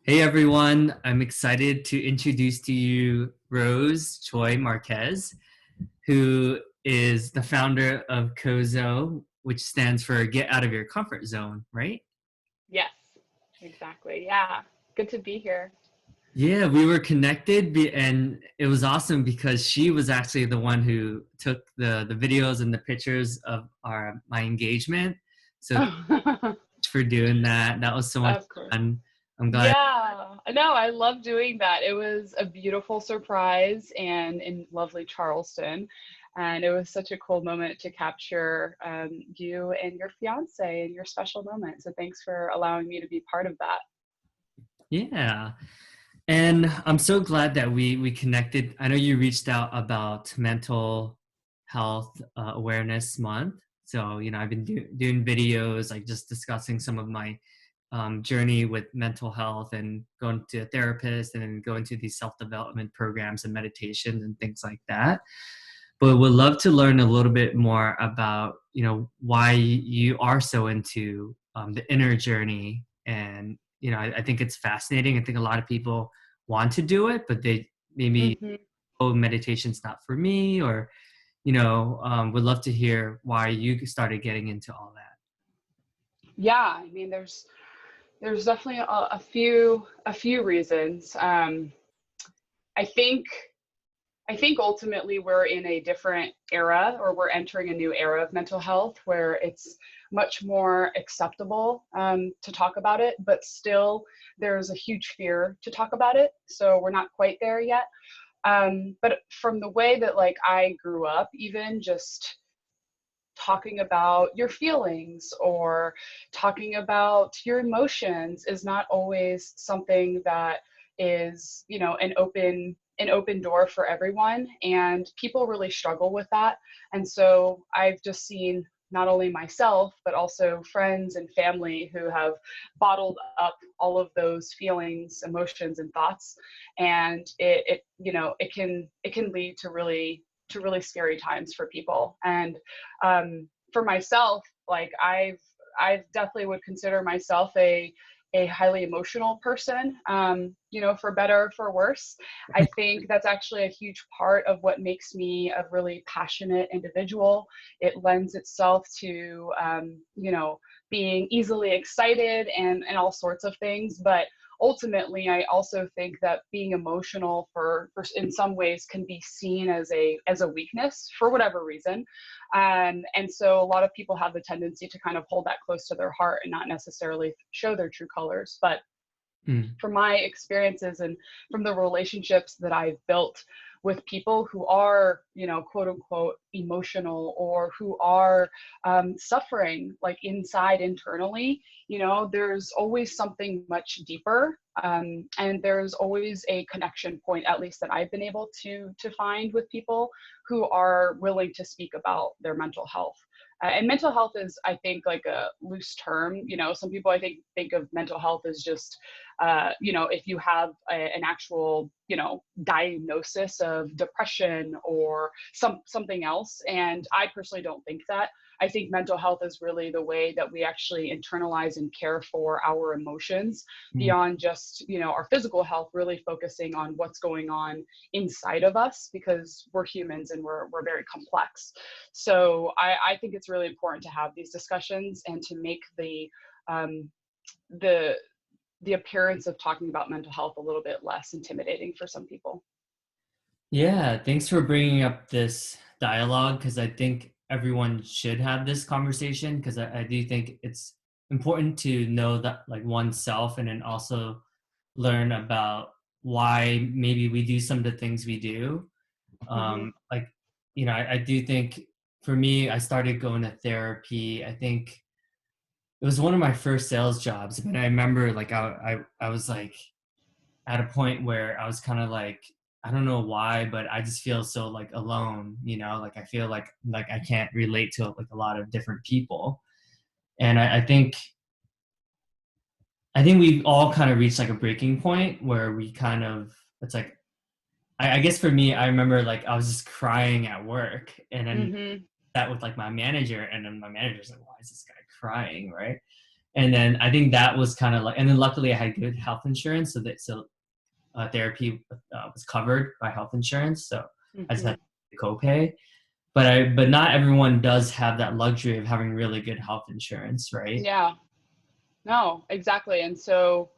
Hey everyone, I'm excited to introduce to you Rose Choi Marquez, who is the founder of Cozo, which stands for Get Out of Your Comfort Zone, right? Yes, exactly. Yeah. Good to be here. Yeah, we were connected and it was awesome because she was actually the one who took the videos and the pictures of our my engagement. So thanks for doing that. That was so much Of course. fun. I'm glad. Yeah. No, I love doing that. It was a beautiful surprise and in lovely Charleston. And it was such a cool moment to capture you and your fiance and your special moment. So thanks for allowing me to be part of that. Yeah. And I'm so glad that we connected. I know you reached out about mental health awareness month. So, I've been doing videos, like just discussing some of my journey with mental health and going to a therapist and then going to these self-development programs and meditation and things like that. But would love to learn a little bit more about, why you are so into the inner journey. And, I think it's fascinating. I think a lot of people want to do it, but they maybe, Hmm. oh, meditation's not for me, or, would love to hear why you started getting into all that. Yeah, I mean, there's definitely a few reasons. I think I think ultimately we're in a different era, or we're entering a new era of mental health where it's much more acceptable to talk about it, but still there's a huge fear to talk about it. So we're not quite there yet. But from the way that like I grew up, even just talking about your feelings or talking about your emotions is not always something that is, an open door for everyone, and people really struggle with that. And so I've just seen not only myself but also friends and family who have bottled up all of those feelings, emotions, and thoughts, and it can lead to really scary times for people. And for myself, like I've definitely would consider myself a highly emotional person, for better or for worse. I think that's actually a huge part of what makes me a really passionate individual. It lends itself to, being easily excited and all sorts of things. But ultimately, I also think that being emotional for in some ways can be seen as a weakness for whatever reason. And so a lot of people have the tendency to kind of hold that close to their heart and not necessarily show their true colors. But Mm. from my experiences and from the relationships that I've built with people who are, quote unquote, emotional, or who are suffering like inside internally, there's always something much deeper. And there's always a connection point, at least that I've been able to find with people who are willing to speak about their mental health. And mental health is, I think, like a loose term. Some people, I think of mental health as just if you have an actual, diagnosis of depression or something else. And I personally don't think that. I think mental health is really the way that we actually internalize and care for our emotions Mm. beyond just, our physical health, really focusing on what's going on inside of us, because we're humans and we're very complex. So I think it's really important to have these discussions and to make um, the the appearance of talking about mental health a little bit less intimidating for some people. Yeah, thanks for bringing up this dialogue because I think everyone should have this conversation because I do think it's important to know that like oneself and then also learn about why maybe we do some of the things we do. Hmm. Like, I do think for me, I started going to therapy. I think it was one of my first sales jobs. And I remember like I was like at a point where I was kind of like, I don't know why, but I just feel so like alone, like I feel like I can't relate to like a lot of different people. And I think we've all kind of reached like a breaking point where we kind of it's like I guess for me, I remember like I was just crying at work and then Hmm. that with like my manager and then my manager's like, why is this guy crying? Right. And then I think that was kind of like, and then luckily I had good health insurance, so therapy was covered by health insurance, so I just had Hmm. to copay. But not everyone does have that luxury of having really good health insurance, right? Yeah, no, exactly. And so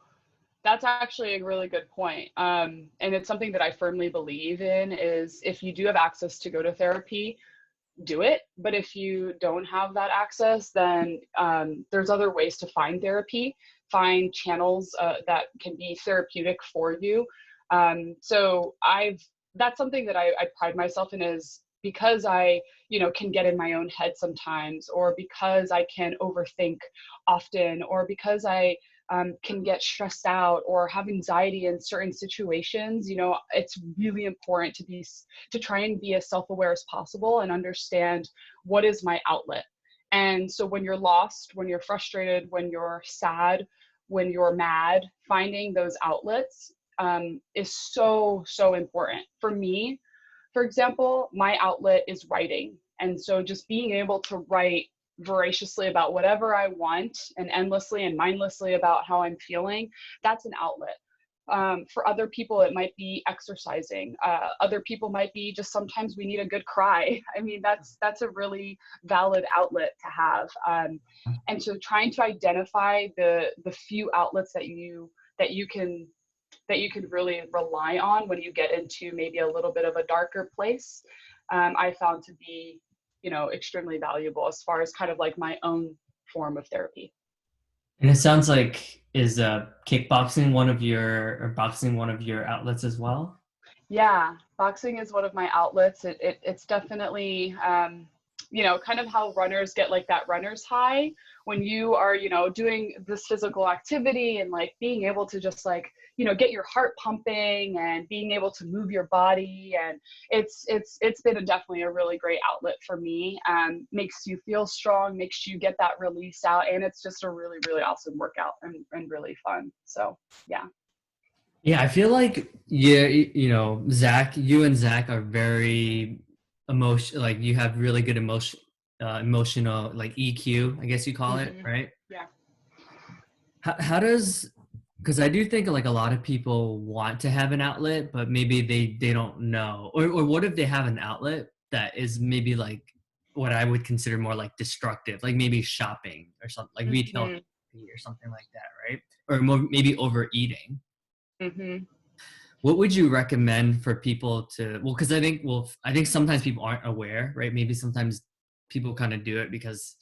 that's actually a really good point. And it's something that I firmly believe in is if you do have access to go to therapy, do it. But if you don't have that access, then there's other ways to find therapy, find channels that can be therapeutic for you. So that's something that I pride myself in is because I, can get in my own head sometimes, or because I can overthink often, or because I can get stressed out or have anxiety in certain situations. It's really important to try and be as self-aware as possible and understand what is my outlet. And so when you're lost, when you're frustrated, when you're sad, when you're mad, finding those outlets is so, so important. For me, for example, my outlet is writing. And so just being able to write voraciously about whatever I want and endlessly and mindlessly about how I'm feeling, that's an outlet. For other people, it might be exercising. Other people might be just sometimes we need a good cry. I mean, that's a really valid outlet to have. And so trying to identify the few outlets that you can that you can really rely on when you get into maybe a little bit of a darker place, I found to be, extremely valuable as far as kind of like my own form of therapy. And it sounds like is kickboxing one of your or boxing one of your outlets as well? Yeah, boxing is one of my outlets. It's definitely, kind of how runners get like that runner's high when you are, doing this physical activity and like being able to just like, get your heart pumping and being able to move your body. And it's been definitely a really great outlet for me. Makes you feel strong, makes you get that release out. And it's just a really, really awesome workout and really fun. So yeah. Yeah, I feel like yeah, Zach, you and Zach are very like you have really good emotional like EQ, I guess you call it, Hmm. right? Yeah. How does because I do think like a lot of people want to have an outlet, but maybe they don't know. Or what if they have an outlet that is maybe like what I would consider more like destructive, like maybe shopping or something, like retail Hmm. therapy or something like that, right? Or more, maybe overeating. Hmm. What would you recommend for people to, well, because I think sometimes people aren't aware, right? Maybe sometimes people kind of do it because,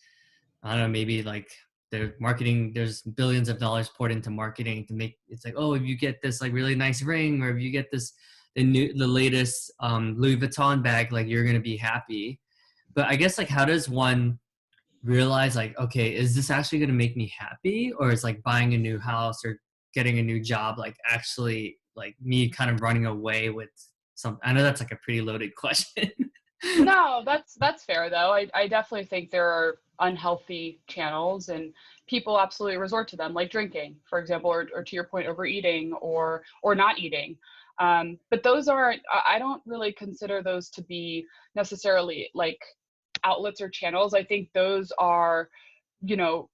I don't know, maybe like they're marketing, there's billions of dollars poured into marketing to make, it's like, oh, if you get this like really nice ring, or if you get the latest Louis Vuitton bag, like you're going to be happy. But I guess like, how does one realize like, okay, is this actually going to make me happy, or is like buying a new house or getting a new job like actually like me kind of running away with some, I know that's like a pretty loaded question. No, that's fair though. I definitely think there are unhealthy channels and people absolutely resort to them, like drinking, for example, or to your point, overeating or not eating. But those aren't, I don't really consider those to be necessarily like outlets or channels. I think those are, you know,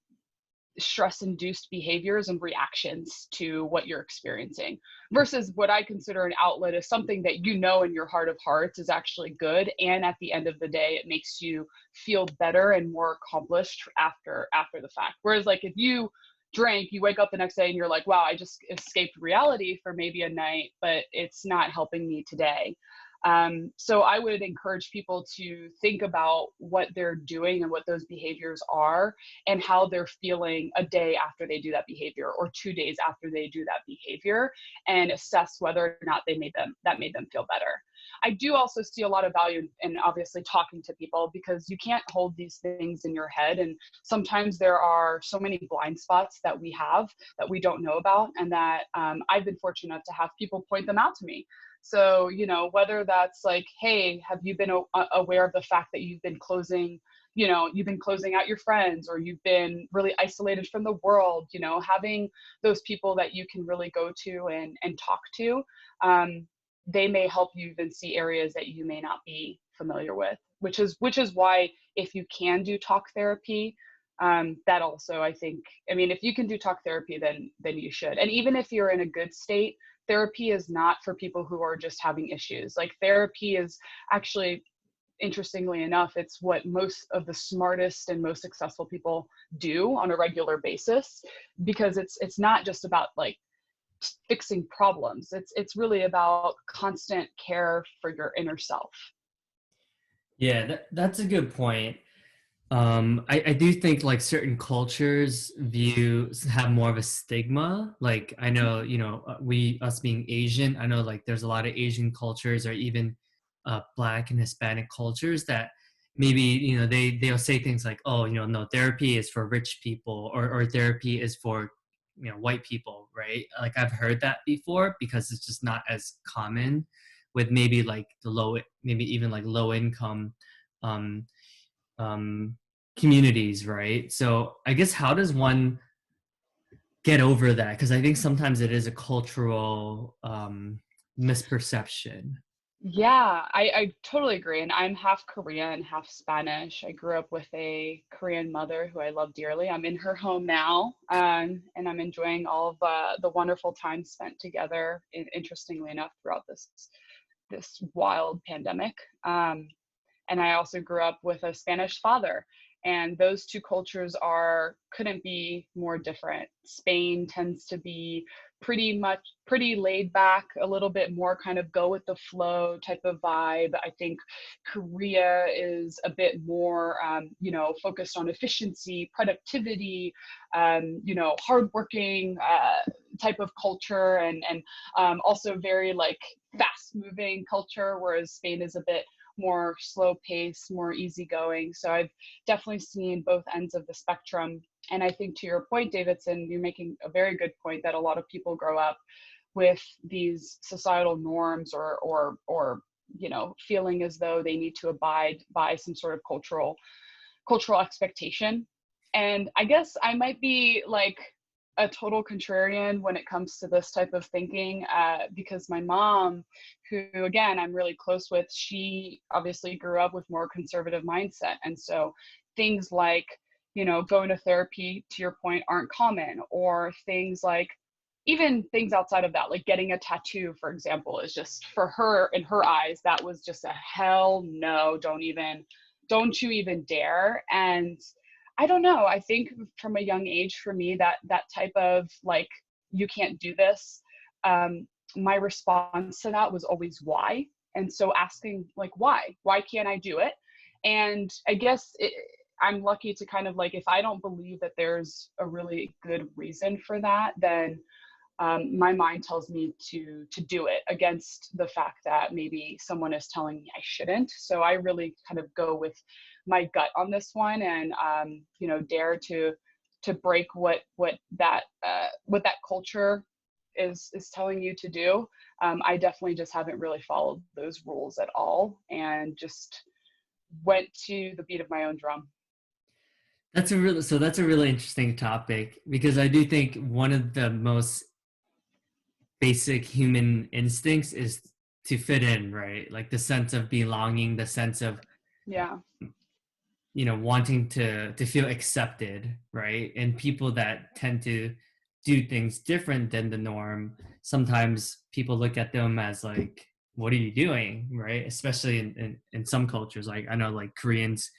stress induced behaviors and reactions to what you're experiencing versus what I consider an outlet is something that in your heart of hearts is actually good, and at the end of the day it makes you feel better and more accomplished after the fact. Whereas like if you drink, you wake up the next day and you're like, wow, I just escaped reality for maybe a night, but it's not helping me today. So I would encourage people to think about what they're doing and what those behaviors are and how they're feeling a day after they do that behavior or 2 days after they do that behavior, and assess whether or not that made them feel better. I do also see a lot of value in obviously talking to people because you can't hold these things in your head, and sometimes there are so many blind spots that we have that we don't know about, and that I've been fortunate to have people point them out to me. So, whether that's like, hey, have you been aware of the fact that you've been closing out your friends, or you've been really isolated from the world, having those people that you can really go to and talk to, they may help you even see areas that you may not be familiar with, which is why if you can do talk therapy, That also, I think, I mean, if you can do talk therapy, then you should. And even if you're in a good state, therapy is not for people who are just having issues. Like therapy is actually, interestingly enough, it's what most of the smartest and most successful people do on a regular basis, because it's not just about like fixing problems. It's really about constant care for your inner self. Yeah, that's a good point. I do think like certain cultures have more of a stigma. Like I know, us being Asian, I know like there's a lot of Asian cultures or even Black and Hispanic cultures that maybe, they'll say things like, oh, no, therapy is for rich people, or therapy is for, white people, right? Like I've heard that before because it's just not as common with maybe like maybe even like low income um, um, communities, right? So I guess how does one get over that? Because I think sometimes it is a cultural misperception. Yeah, I totally agree. And I'm half Korean, half Spanish. I grew up with a Korean mother who I love dearly. I'm in her home now, and I'm enjoying all of the wonderful time spent together, interestingly enough, throughout this wild pandemic. And I also grew up with a Spanish father. And those two cultures couldn't be more different. Spain tends to be pretty laid back, a little bit more kind of go with the flow type of vibe. I think Korea is a bit more, focused on efficiency, productivity, hardworking type of culture, and also very like fast moving culture, whereas Spain is a bit more slow pace, more easygoing. So I've definitely seen both ends of the spectrum. And I think to your point, Davidson, you're making a very good point that a lot of people grow up with these societal norms or feeling as though they need to abide by some sort of cultural expectation. And I guess I might be like a total contrarian when it comes to this type of thinking, because my mom, who again I'm really close with, she obviously grew up with more conservative mindset, and so things like going to therapy, to your point, aren't common, or things like even things outside of that, like getting a tattoo, for example, is just for her, in her eyes, that was just a hell no, don't you even dare. And I don't know. I think from a young age, for me, that type of like, you can't do this. My response to that was always why. And so asking like, why can't I do it? And I guess I'm lucky to kind of like, if I don't believe that there's a really good reason for that, then my mind tells me to do it against the fact that maybe someone is telling me I shouldn't. So I really kind of go with my gut on this one, and dare to break what that culture is telling you to do. I definitely just haven't really followed those rules at all, and just went to the beat of my own drum. That's a really interesting topic because I do think one of the most basic human instincts is to fit in, right? Like the sense of belonging, the sense of Yeah. wanting to feel accepted, right? And people that tend to do things different than the norm, sometimes people look at them as like, what are you doing, right? Especially in some cultures, like I know like Koreans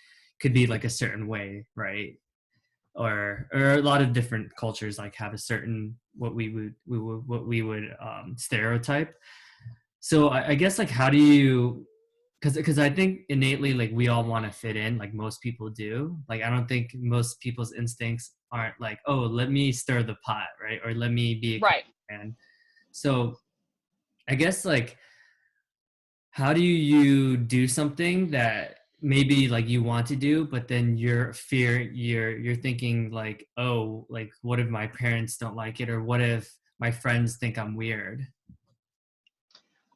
could be like a certain way, right? Or a lot of different cultures like have a certain what we would stereotype. So I guess like how do you, because I think innately like we all want to fit in, like most people do. Like I don't think most people's instincts aren't like, oh, let me stir the pot, right? Or let me be a Right. man. So I guess like how do you do something that maybe like you want to do, but then you're thinking like, oh, like what if my parents don't like it, or what if my friends think I'm weird?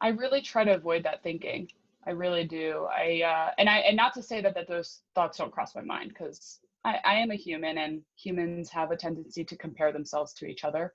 I really try to avoid that thinking. I really do. And not to say that those thoughts don't cross my mind, because I am a human, and humans have a tendency to compare themselves to each other.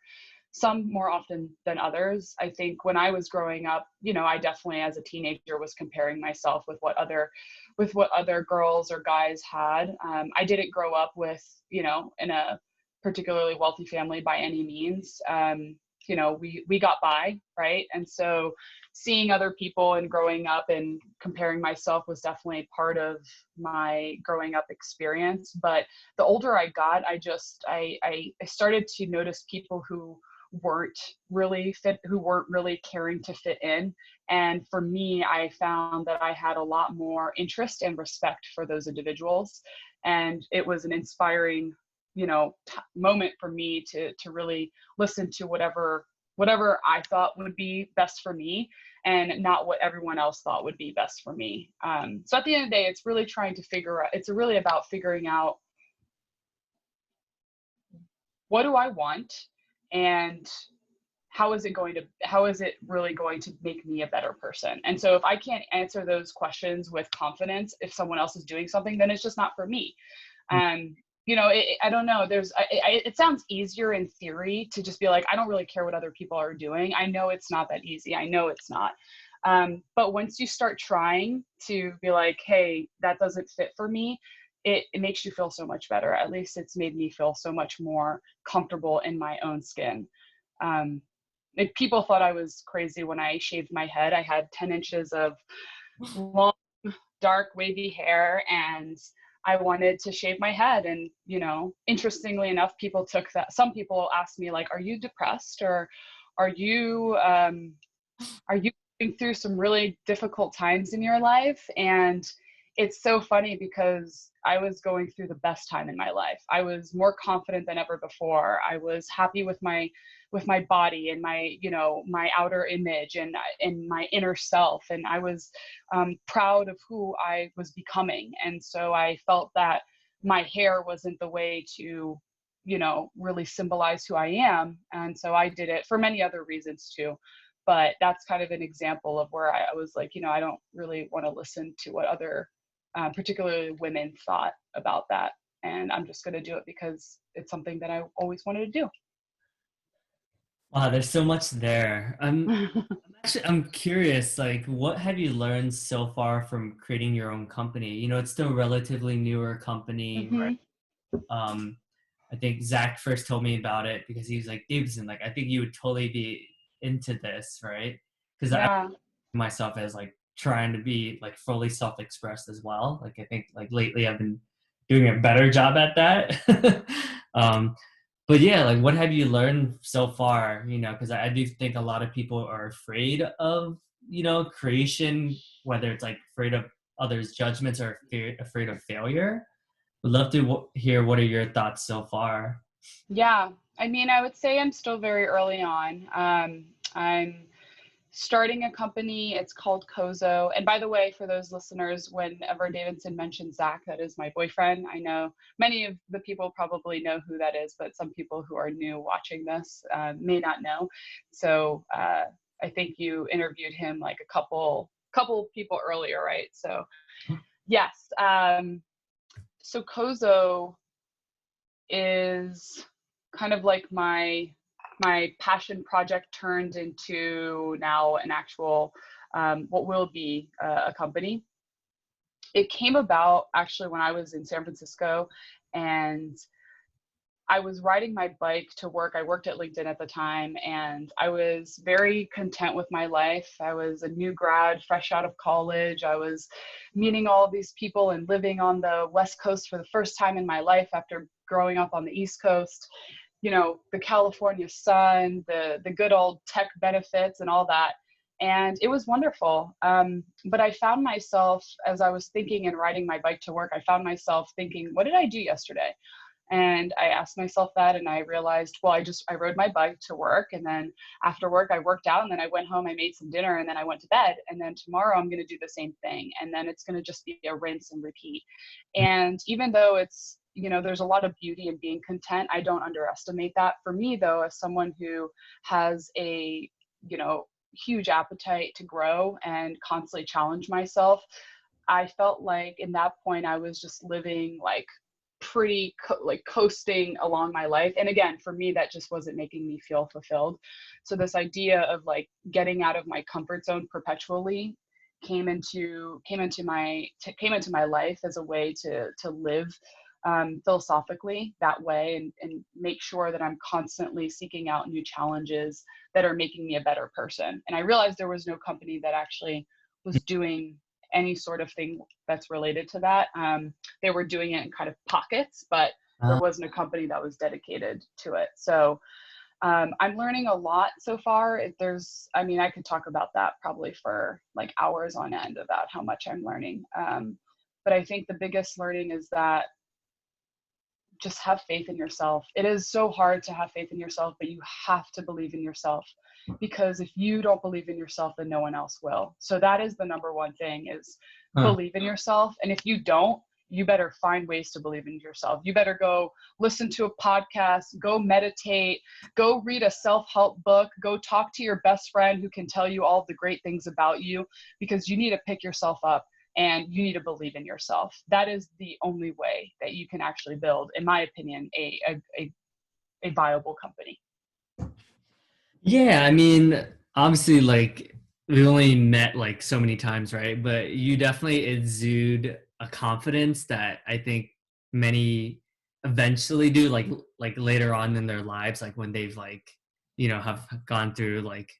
some more often than others. I think when I was growing up, I definitely as a teenager was comparing myself with what other girls or guys had. I didn't grow up with, in a particularly wealthy family by any means. We got by, right? And so seeing other people and growing up and comparing myself was definitely part of my growing up experience. But the older I got, I started to notice people who weren't really fit, who weren't really caring to fit in. And for me, I found that I had a lot more interest and respect for those individuals. And it was an inspiring, moment for me to really listen to whatever I thought would be best for me, and not what everyone else thought would be best for me. So at the end of the day, it's really it's really about figuring out, what do I want, and how is it really going to make me a better person? And so if I can't answer those questions with confidence, if someone else is doing something, then it's just not for me. I don't know. It sounds easier in theory to just be like, I don't really care what other people are doing. I know it's not that easy. I know it's not. But once you start trying to be like, hey, that doesn't fit for me, it makes you feel so much better. At least it's made me feel so much more comfortable in my own skin. Like, people thought I was crazy when I shaved my head. I had 10 inches of long, dark, wavy hair, and I wanted to shave my head. And, interestingly enough, some people asked me, like, are you depressed, or are you, going through some really difficult times in your life? And it's so funny because I was going through the best time in my life. I was more confident than ever before. I was happy with my body and my outer image and my inner self. And I was proud of who I was becoming. And so I felt that my hair wasn't the way to, really symbolize who I am. And so I did it for many other reasons too. But that's kind of an example of where I was like, I don't really want to listen to what other, particularly women, thought about that. And I'm just going to do it because it's something that I always wanted to Wow, there's so much there. do. I'm curious, like, what have you learned so far from creating your own company? It's still a relatively newer company, right? Hmm. I think Zach first told me about it because he was like, Davidson, like, I think you would totally be into this, right? Because I Yeah. myself as like trying to be like fully self-expressed as well. Like, I think like lately I've been doing a better job at that. um, but yeah, like, what have you learned so far? Because I do think a lot of people are afraid of, creation, whether it's like afraid of others' judgments or afraid of failure. Would love to hear what are your thoughts so far. Yeah. I mean, I would say I'm still very early on. I'm starting a company. It's called Cozo. And by the way, for those listeners, whenever Davidson mentions Zach, that is my boyfriend. I know many of the people probably know who that is, but some people who are new watching this may not know. So I think you interviewed him like a couple people earlier, right? So yes. So Cozo is kind of like my passion project turned into now an actual what will be a company. It came about actually when I was in San Francisco, and I was riding my bike to work. I worked at LinkedIn at the time, and I was very content with my life. I was a new grad, fresh out of college. I was meeting all of these people and living on the West Coast for the first time in my life after growing up on the East Coast. The California sun, the good old tech benefits and all that. And it was wonderful. But I found myself, as I was thinking and riding my bike to work, I found myself thinking, what did I do yesterday? And I asked myself that, and I realized, well, I rode my bike to work, and then after work I worked out, and then I went home, I made some dinner, and then I went to bed. And then tomorrow I'm going to do the same thing, and then it's going to just be a rinse and repeat. And even though it's, there's a lot of beauty in being content, I don't underestimate that. For me though, as someone who has a, huge appetite to grow and constantly challenge myself, I felt like in that point I was just living like like coasting along my life. And again, for me, that just wasn't making me feel fulfilled. So this idea of like getting out of my comfort zone perpetually came into my life as a way to live philosophically that way, and make sure that I'm constantly seeking out new challenges that are making me a better person. And I realized there was no company that actually was doing any sort of thing that's related to that. They were doing it in kind of pockets, but there Uh, wasn't a company that was dedicated to it. So I'm learning a lot so far. I mean, I could talk about that probably for like hours on end about how much I'm learning. But I think the biggest learning is that just have faith in yourself. It is so hard to have faith in yourself, but you have to believe in yourself, because if you don't believe in yourself, then no one else will. So that is the number one thing, is huh. believe in yourself. And if you don't, you better find ways to believe in yourself. You better go listen to a podcast, go meditate, go read a self-help book, go talk to your best friend who can tell you all the great things about you, because you need to pick yourself up and you need to believe in yourself. That is the only way that you can actually build, in my opinion, a viable company. Yeah, I mean, obviously, like we only met like so many times, right? But you definitely exude a confidence that I think many eventually do, like later on in their lives, like when they've like have gone through like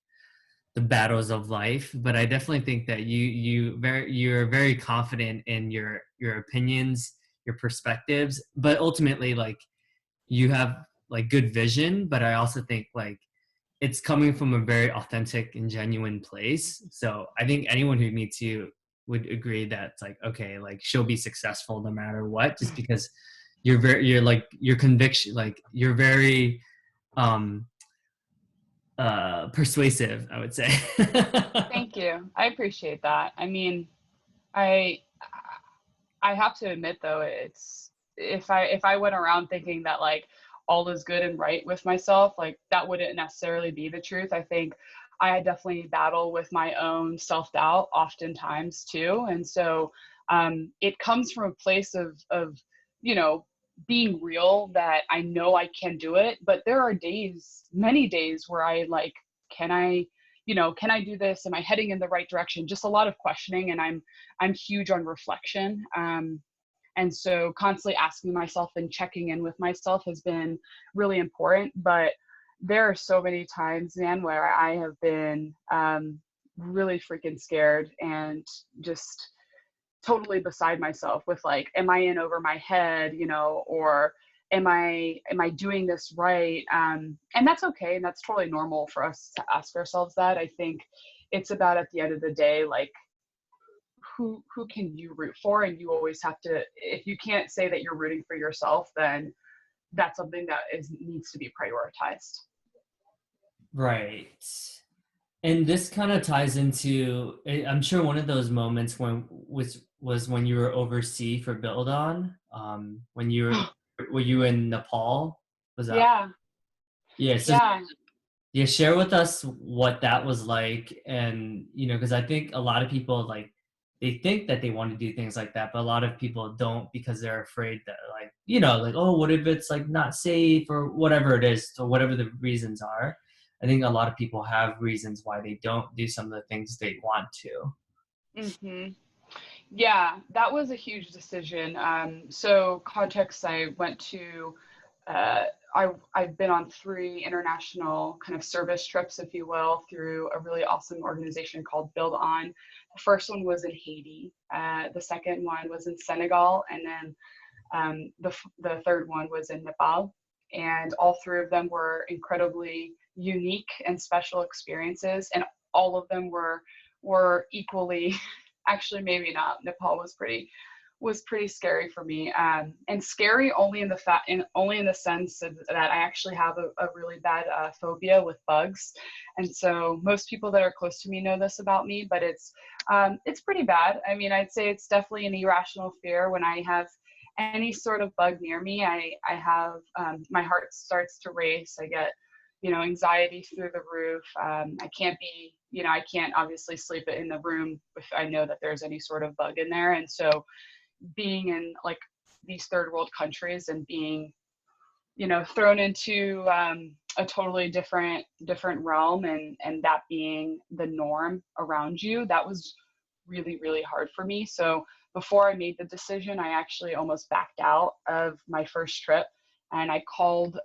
the battles of life. But I definitely think that you're very confident in your opinions, your perspectives, but ultimately like you have like good vision. But I also think like it's coming from a very authentic and genuine place. So I think anyone who meets you would agree that it's like, okay, like she'll be successful no matter what, just because you're like your conviction, like you're very um persuasive, I would say. Thank you. I appreciate that. I mean, I I have to admit though, it's if I went around thinking that like all is good and right with myself, like that wouldn't necessarily be the truth. I think I definitely battle with my own self-doubt oftentimes too. And so it comes from a place of, you know, being real, that I know I can do it. But there are days, many days, where I like, can I, can I do this? Am I heading in the right direction? Just a lot of questioning. And I'm huge on reflection. And so constantly asking myself and checking in with myself has been really important. But there are so many times, man, where I have been really freaking scared and just totally beside myself with like, am I in over my head, or am I doing this right? And that's okay. And that's totally normal for us to ask ourselves that. I think it's about, at the end of the day, like, who can you root for? And you always have to, if you can't say that you're rooting for yourself, then that's something that needs to be prioritized. Right. And this kind of ties into, I'm sure one of those moments was when you were overseas for Build On, when were you in Nepal? Was that? Yeah. Yeah. So Yeah. yeah, share with us what that was like. And because I think a lot of people like they think that they want to do things like that, but a lot of people don't, because they're afraid that like like, oh, what if it's like not safe or whatever it is, or whatever the reasons are. I think a lot of people have reasons why they don't do some of the things they want to. Hmm. Yeah, that was a huge decision. So context, I went to, uh, I've been on 3 international kind of service trips, if you will, through a really awesome organization called Build On. The first one was in Haiti. The second one was in Senegal. And then the third one was in Nepal. And all 3 of them were incredibly unique and special experiences. And all of them were equally, actually maybe not. Nepal was pretty scary for me, and scary only in only in the sense that I actually have a really bad phobia with bugs. And so most people that are close to me know this about me, but it's pretty bad. I mean, I'd say it's definitely an irrational fear. When I have any sort of bug near me, I have my heart starts to race. I get anxiety through the roof. I can't be, I can't obviously sleep in the room if I know that there's any sort of bug in there. And so being in like these third world countries and being, thrown into a totally different realm, and that being the norm around you, that was really, really hard for me. So before I made the decision, I actually almost backed out of my first trip, and I called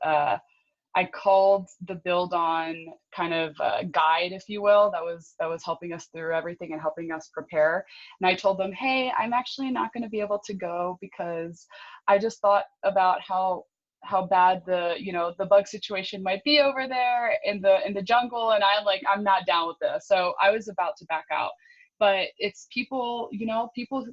the Build On kind of guide, if you will, that was helping us through everything and helping us prepare. And I told them, hey, I'm actually not going to be able to go because I just thought about how bad the bug situation might be over there in the jungle, and I'm not down with this. So I was about to back out, but it's people, people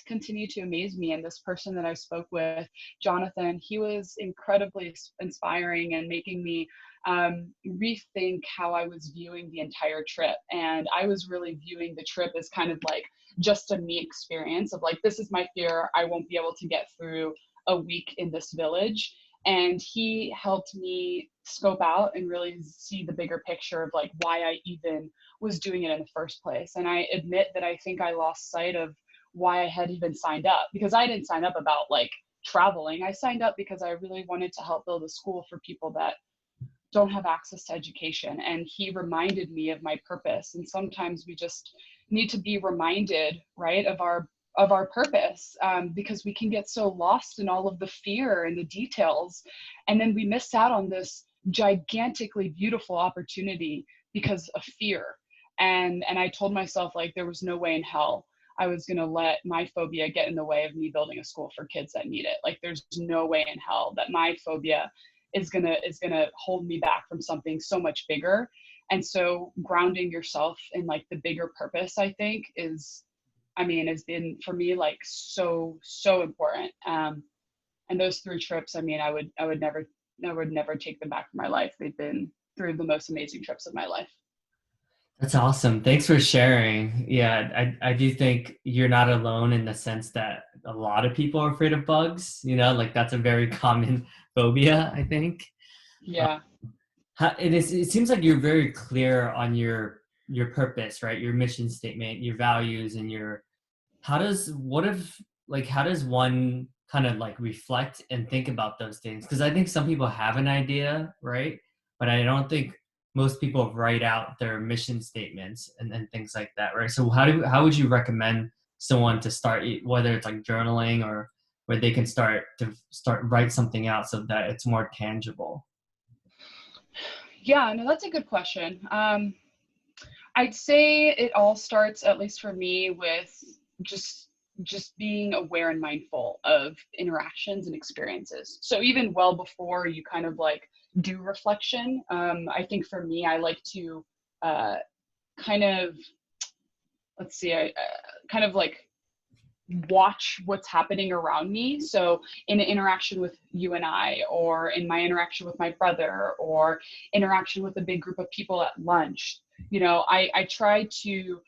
continue to amaze me. And this person that I spoke with, Jonathan, he was incredibly inspiring and making me rethink how I was viewing the entire trip. And I was really viewing the trip as kind of like just a me experience of like, this is my fear. I won't be able to get through a week in this village. And he helped me scope out and really see the bigger picture of like why I even was doing it in the first place. And I admit that I think I lost sight of why I had even signed up, because I didn't sign up about like traveling. I signed up because I really wanted to help build a school for people that don't have access to education. And he reminded me of my purpose. And sometimes we just need to be reminded, right, of our purpose, because we can get so lost in all of the fear and the details, and then we miss out on this gigantically beautiful opportunity because of fear. And I told myself like there was no way in hell I was going to let my phobia get in the way of me building a school for kids that need it. Like there's no way in hell that my phobia is going to hold me back from something so much bigger. And so grounding yourself in like the bigger purpose, I think has been for me like so important. And those 3 trips, I would never take them back from my life. They've been 3 of the most amazing trips of my life. That's awesome. Thanks for sharing. Yeah, I do think you're not alone in the sense that a lot of people are afraid of bugs. Like that's a very common phobia, I think. Yeah. It seems like you're very clear on your purpose, right? Your mission statement, your values, and how does one kind of like reflect and think about those things? Because I think some people have an idea, right? But I don't think most people write out their mission statements and things like that, right? So how would you recommend someone to start, whether it's like journaling or where they can start write something out so that it's more tangible? Yeah, no, that's a good question. I'd say it all starts, at least for me, with just being aware and mindful of interactions and experiences. So even well before you kind of like do reflection, I think for me, I like to kind of kind of like watch what's happening around me. So in an interaction with you and I, or in my interaction with my brother, or interaction with a big group of people at lunch, I try to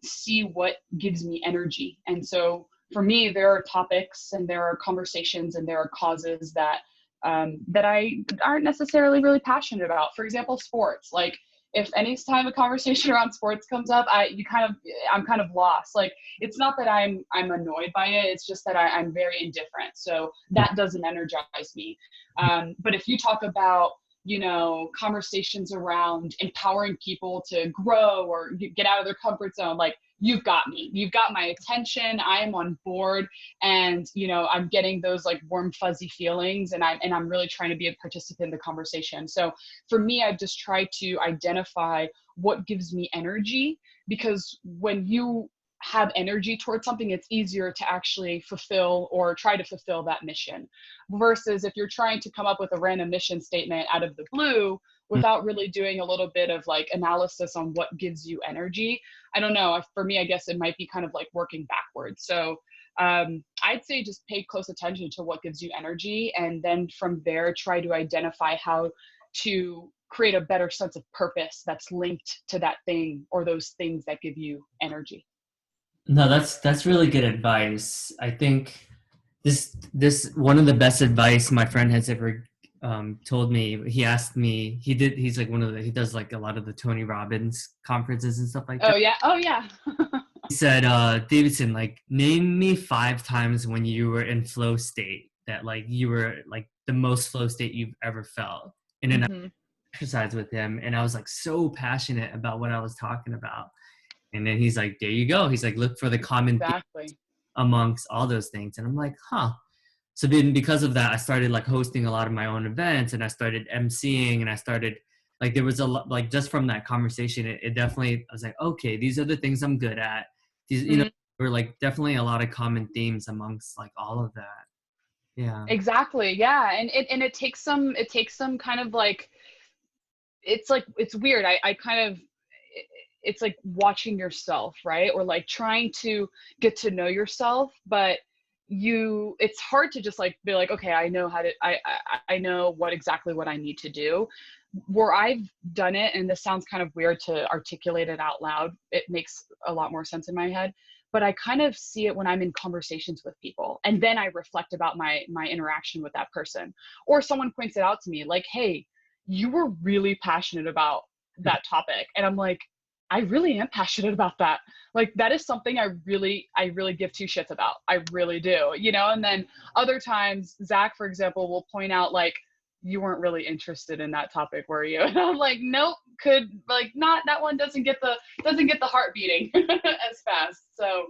see what gives me energy. And so for me, there are topics and there are conversations and there are causes that I aren't necessarily really passionate about. For example, sports. Like if any time a conversation around sports comes up, I'm kind of lost. Like it's not that I'm annoyed by it. It's just that I'm very indifferent. So that doesn't energize me. But if you talk about, conversations around empowering people to grow or get out of their comfort zone, like you've got me, you've got my attention, I am on board, and I'm getting those like warm fuzzy feelings, and I'm really trying to be a participant in the conversation. So for me, I've just tried to identify what gives me energy, because when you have energy towards something, it's easier to actually fulfill or try to fulfill that mission, versus if you're trying to come up with a random mission statement out of the blue without really doing a little bit of like analysis on what gives you energy. I don't know. For me, I guess it might be kind of like working backwards. So I'd say just pay close attention to what gives you energy, and then from there try to identify how to create a better sense of purpose that's linked to that thing or those things that give you energy. No, that's really good advice. I think this one of the best advice my friend has ever told me. He asked me. He's like he does like a lot of the Tony Robbins conferences and stuff like Oh that. yeah. Oh yeah. He said, Davidson, like, name me 5 times when you were in flow state that like you were like the most flow state you've ever felt. And then I Hmm. exercised with him and I was like so passionate about what I was talking about. And then he's like, there you go. He's like, look for the common theme Exactly. amongst all those things. And I'm like, huh. So then because of that, I started like hosting a lot of my own events and I started emceeing and I started like there was a lot like just from that conversation, it definitely I was like, okay, these are the things I'm good at. These, were like definitely a lot of common themes amongst like all of that. Yeah. Exactly. Yeah. And it takes some kind of like it's weird. I kind of it's like watching yourself, right? Or like trying to get to know yourself, but it's hard to just like be like, okay, I know how to I know what exactly what I need to do. Where I've done it, and this sounds kind of weird to articulate it out loud, it makes a lot more sense in my head, but I kind of see it when I'm in conversations with people and then I reflect about my interaction with that person, or someone points it out to me like, hey, you were really passionate about that topic, and I'm like, I really am passionate about that. Like that is something I really give two shits about. I really do, you know? And then other times, Zach, for example, will point out like, you weren't really interested in that topic, were you? And I'm like, nope, could like not that one doesn't get the heart beating as fast. So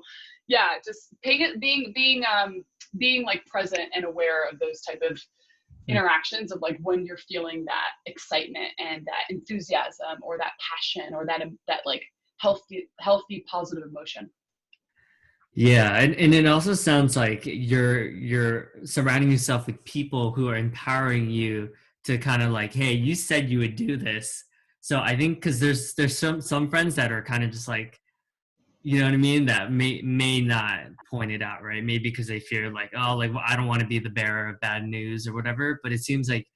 yeah, just paying it being like present and aware of those type of interactions of like when you're feeling that excitement and that enthusiasm or that passion or that like healthy positive emotion. Yeah, and it also sounds like you're surrounding yourself with people who are empowering you to kind of like, hey, you said you would do this. So I think because there's some friends that are kind of just like, you know what I mean, that may not point it out, right? Maybe because they fear like, oh, like well, I don't want to be the bearer of bad news or whatever. But it seems like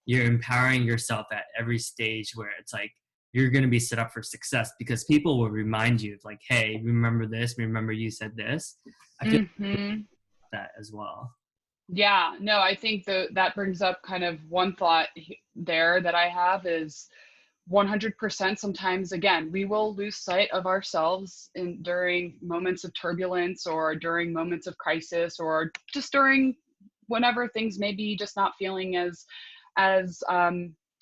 you're empowering yourself at every stage where it's like you're going to be set up for success because people will remind you like, hey, remember this, remember you said this. I feel Hmm. that as well. Yeah, no, I think that brings up kind of one thought there that I have is 100%. Sometimes again we will lose sight of ourselves in during moments of turbulence or during moments of crisis or just during whenever things may be just not feeling as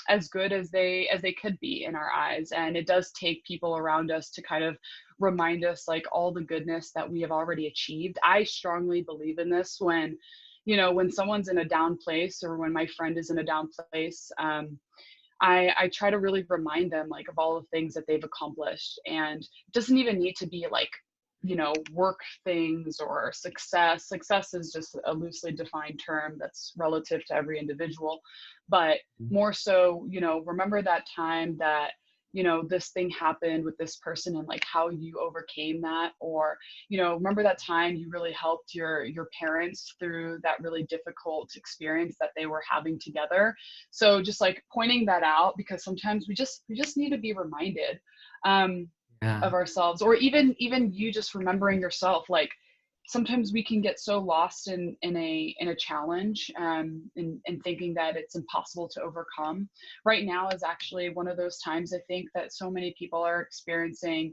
as good as they could be in our eyes, and it does take people around us to kind of remind us like all the goodness that we have already achieved. I strongly believe in this when when someone's in a down place or when my friend is in a down place. I try to really remind them like of all the things that they've accomplished, and it doesn't even need to be like work things or success. Success is just a loosely defined term that's relative to every individual, but more so remember that time that this thing happened with this person and like how you overcame that, or remember that time you really helped your parents through that really difficult experience that they were having together. So just like pointing that out, because sometimes we just need to be reminded um Yeah. of ourselves, or even you just remembering yourself. Like sometimes we can get so lost in a challenge, and thinking that it's impossible to overcome. Right now is actually one of those times, I think, that so many people are experiencing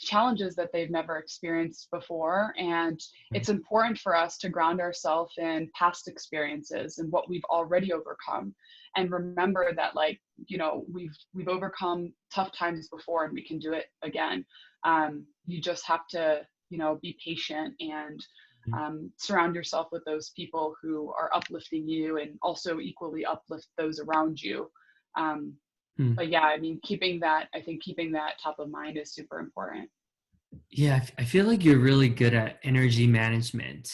challenges that they've never experienced before, and it's important for us to ground ourselves in past experiences and what we've already overcome, and remember that like we've overcome tough times before and we can do it again. You just have to be patient and surround yourself with those people who are uplifting you and also equally uplift those around you. um, Hmm. but yeah, I mean, keeping that top of mind is super important. Yeah, I feel like you're really good at energy management.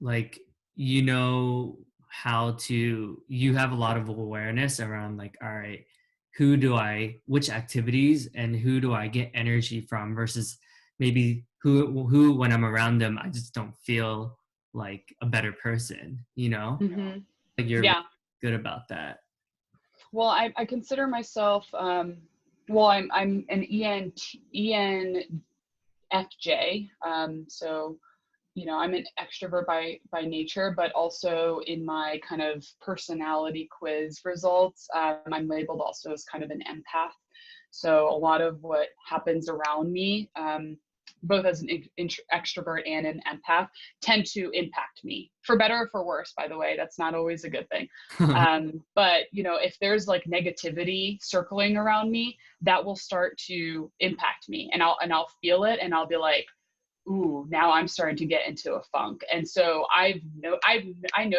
Like, you know how to, you have a lot of awareness around, like, all right, which activities and who do I get energy from versus maybe who, when I'm around them, I just don't feel like a better person, you know? Hmm. Like, you're really Yeah. good about that. Well, I consider myself, well, I'm an ENFJ. So, I'm an extrovert by nature, but also in my kind of personality quiz results, I'm labeled also as kind of an empath. So a lot of what happens around me, both as an extrovert and an empath, tend to impact me, for better or for worse, by the way. That's not always a good thing. But you know, if there's like negativity circling around me, that will start to impact me, and I'll feel it, and I'll be like, ooh, now I'm starting to get into a funk. And so I know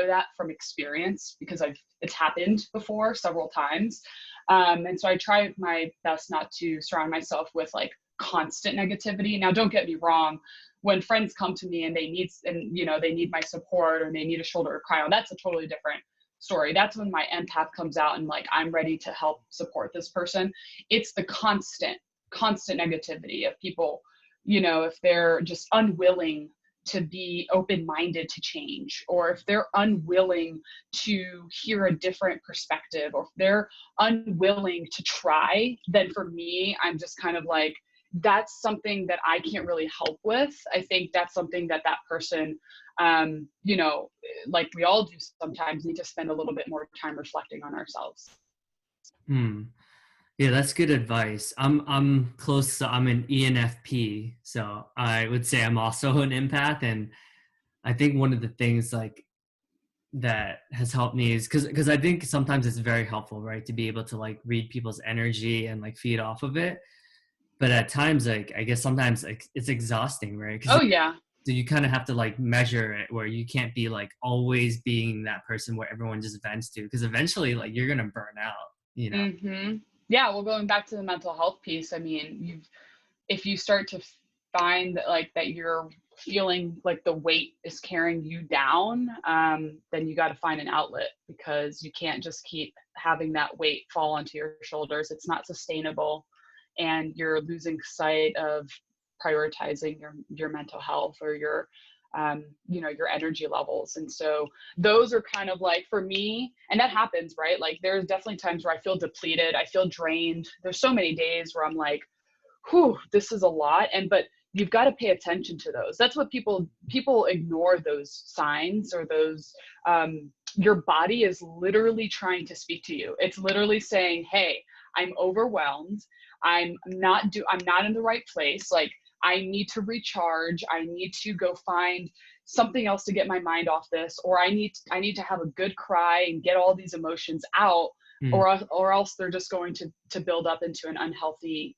that from experience, because it's happened before several times. And so I try my best not to surround myself with like constant negativity. Now, don't get me wrong. When friends come to me and they need my support, or they need a shoulder to cry on, that's a totally different story. That's when my empath comes out, and like, I'm ready to help support this person. It's the constant negativity of people, you know, if they're just unwilling to be open-minded to change, or if they're unwilling to hear a different perspective, or if they're unwilling to try, then for me, I'm just kind of like, that's something that I can't really help with. I think that's something that person, you know, like we all do sometimes, need to spend a little bit more time reflecting on ourselves. Hmm. Yeah, that's good advice. I'm close. I'm an ENFP, so I would say I'm also an empath. And I think one of the things like that has helped me is because I think sometimes it's very helpful, right, to be able to like read people's energy and like feed off of it. But at times, like I guess sometimes like it's exhausting, right? Because Oh yeah. so you kind of have to like measure it, where you can't be like always being that person where everyone just vents to, because eventually like you're gonna burn out, you know. Mm-hmm. Yeah, well, going back to the mental health piece, I mean, if you start to find that like that you're feeling like the weight is carrying you down, then you got to find an outlet, because you can't just keep having that weight fall onto your shoulders. It's not sustainable, and you're losing sight of prioritizing your mental health, or your you know, your energy levels. And so those are kind of like, for me, and that happens, right? Like there's definitely times where I feel depleted, I feel drained. There's so many days where I'm like, whew, this is a lot. But you've got to pay attention to those. That's what people ignore, those signs, or those, your body is literally trying to speak to you. It's literally saying, hey, I'm overwhelmed. I'm not in the right place. Like, I need to recharge. I need to go find something else to get my mind off this, or I need to have a good cry and get all these emotions out, Mm. or else they're just going to build up into an unhealthy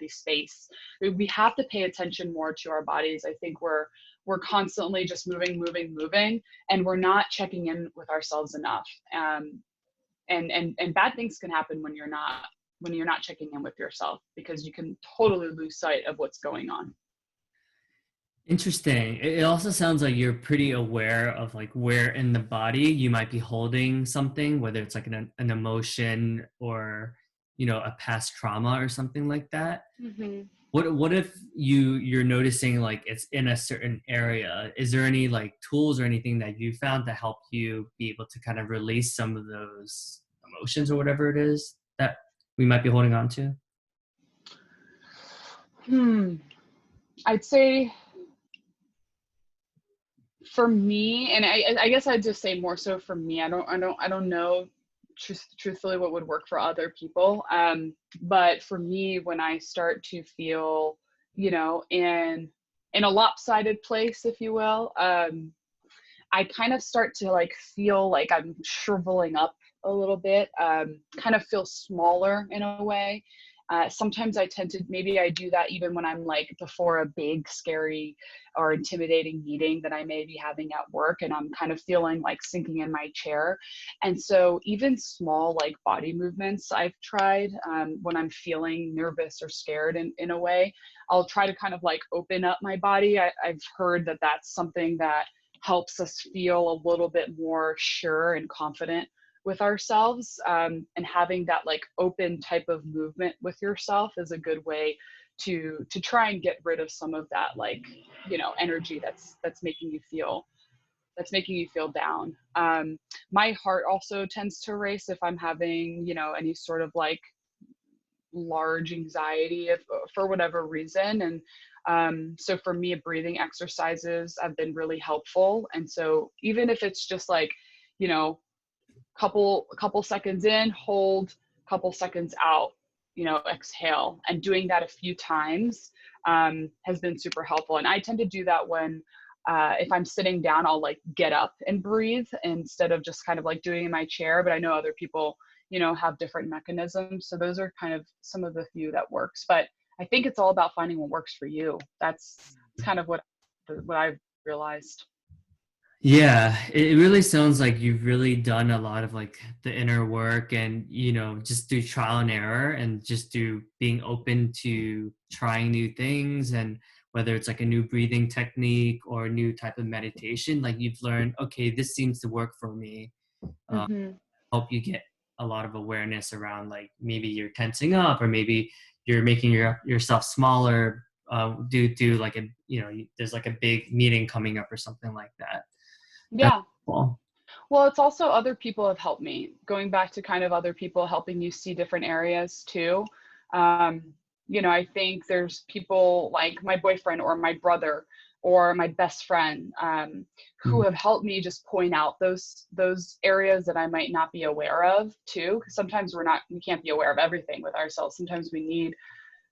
space. We have to pay attention more to our bodies. I think we're constantly just moving, and we're not checking in with ourselves enough. And bad things can happen when you're not checking in with yourself, because you can totally lose sight of what's going on. Interesting. It also sounds like you're pretty aware of like where in the body you might be holding something, whether it's like an emotion, or you know, a past trauma or something like that. Mm-hmm. What if you're noticing like it's in a certain area? Is there any like tools or anything that you found to help you be able to kind of release some of those emotions or whatever it is that we might be holding on to? I'd say for me, and I guess I'd just say more so for me. I don't know truthfully what would work for other people. But for me, when I start to feel, you know, in a lopsided place, if you will, I kind of start to like feel like I'm shriveling up a little bit, kind of feel smaller in a way. Sometimes I tend to, maybe I do that even when I'm like before a big, scary or intimidating meeting that I may be having at work, and I'm kind of feeling like sinking in my chair. And so even small like body movements I've tried, when I'm feeling nervous or scared in a way, I'll try to kind of like open up my body. I've heard that that's something that helps us feel a little bit more sure and confident with ourselves, and having that like open type of movement with yourself is a good way to try and get rid of some of that, like, you know, energy that's making you feel down. My heart also tends to race if I'm having, you know, any sort of like large anxiety, if for whatever reason. And so for me, breathing exercises have been really helpful. And so even if it's just like, you know, couple seconds in, hold, couple seconds out, exhale. And doing that a few times has been super helpful. And I tend to do that when if I'm sitting down, I'll like get up and breathe instead of just kind of like doing it in my chair. But I know other people, have different mechanisms. So those are kind of some of the few that works. But I think it's all about finding what works for you. That's kind of what I've realized. Yeah, it really sounds like you've really done a lot of like the inner work and, just do trial and error and just do being open to trying new things. And whether it's like a new breathing technique or a new type of meditation, like you've learned, okay, this seems to work for me. Uh, Hmm. Help you get a lot of awareness around like maybe you're tensing up or maybe you're making yourself smaller due to like there's like a big meeting coming up or something like that. That's Yeah. cool. Well, it's also other people have helped me. Going back to kind of other people helping you see different areas too. Um, I think there's people like my boyfriend or my brother or my best friend who Mm. have helped me just point out those areas that I might not be aware of too. Because sometimes we can't be aware of everything with ourselves. Sometimes we need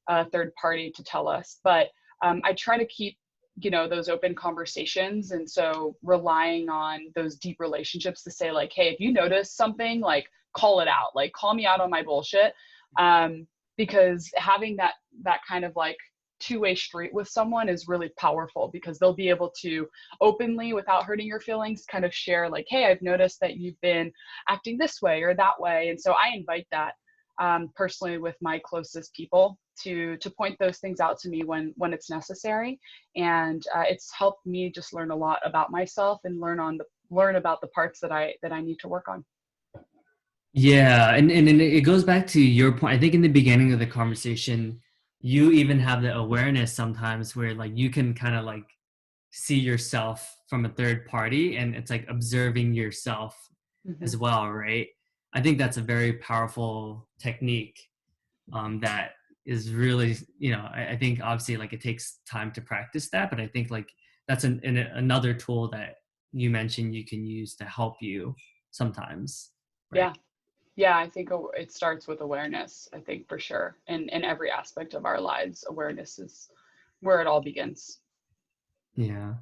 a third party to tell us. But I try to keep those open conversations, and so relying on those deep relationships to say like, hey, if you notice something, like call it out, like call me out on my bullshit, because having that kind of like two-way street with someone is really powerful, because they'll be able to openly, without hurting your feelings, kind of share like, hey, I've noticed that you've been acting this way or that way. And so I invite that personally with my closest people to point those things out to me when it's necessary. And it's helped me just learn a lot about myself and learn about the parts that I need to work on. Yeah, and it goes back to your point. I think in the beginning of the conversation, you even have the awareness sometimes where like you can kind of like see yourself from a third party and it's like observing yourself Hmm. as well, right? I think that's a very powerful technique that is really, I think obviously like it takes time to practice that, but I think like that's another tool that you mentioned you can use to help you sometimes, right? Yeah. Yeah, I think it starts with awareness, I think, for sure. In every aspect of our lives, awareness is where it all begins. Yeah.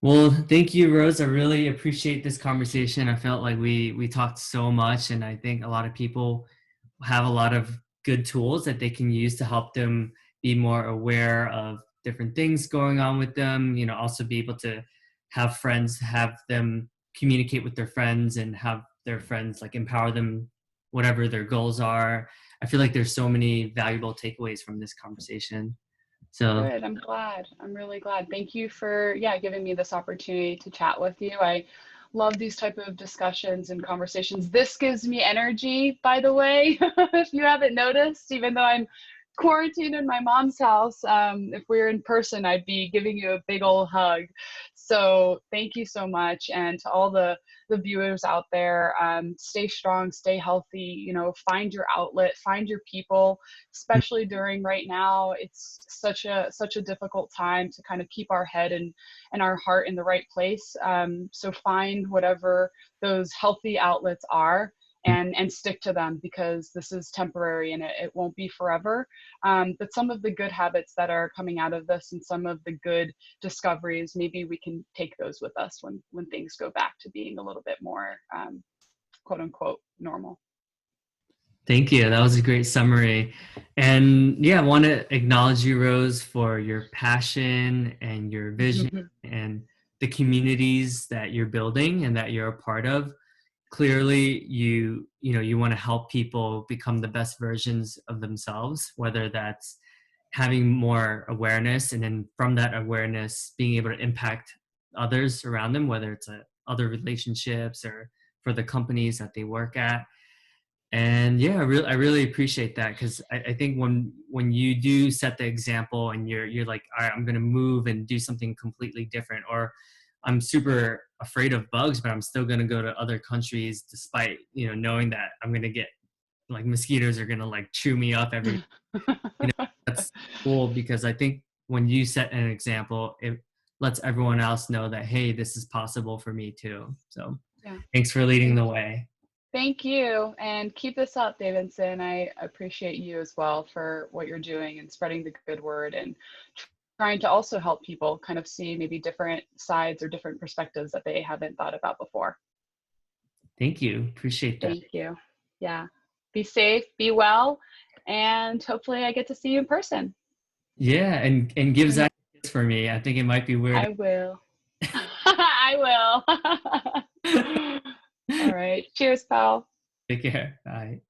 Well, thank you, Rose. I really appreciate this conversation. I felt like we talked so much, and I think a lot of people have a lot of good tools that they can use to help them be more aware of different things going on with them. Also be able to have friends, have them communicate with their friends, and have their friends like empower them, whatever their goals are. I feel like there's so many valuable takeaways from this conversation. So Good. I'm glad. I'm really glad. Thank you for, yeah, giving me this opportunity to chat with you. I love these type of discussions and conversations. This gives me energy, by the way, if you haven't noticed, even though I'm quarantined in my mom's house. If we were in person, I'd be giving you a big old hug. So thank you so much. And to all the viewers out there, stay strong, stay healthy, find your outlet, find your people, especially during right now. It's such a difficult time to kind of keep our head and our heart in the right place. So find whatever those healthy outlets are, and stick to them, because this is temporary and it won't be forever. But some of the good habits that are coming out of this and some of the good discoveries, maybe we can take those with us when things go back to being a little bit more quote unquote normal. thank you. That was a great summary. And yeah, I want to acknowledge you, Rose, for your passion and your vision and the communities that you're building and that you're a part of. Clearly, you want to help people become the best versions of themselves, whether that's having more awareness and then from that awareness being able to impact others around them, whether it's other relationships or for the companies that they work at. And yeah, I really appreciate that, because I think when you do set the example and you're like, all right, I'm gonna move and do something completely different, or I'm super afraid of bugs, but I'm still gonna go to other countries despite knowing that I'm gonna get like mosquitoes are gonna like chew me up every. That's cool, because I think when you set an example, it lets everyone else know that hey, this is possible for me too. So Yeah. thanks for leading Thank the you. way. Thank you. And keep this up, Davidson. I appreciate you as well for what you're doing and spreading the good word and trying to also help people kind of see maybe different sides or different perspectives that they haven't thought about before. Thank you. Appreciate that. Thank you. Yeah. Be safe, be well, and hopefully I get to see you in person. Yeah, and give Zach a kiss for me. I think it might be weird. I will. I will. All right. Cheers, pal. Take care. Bye.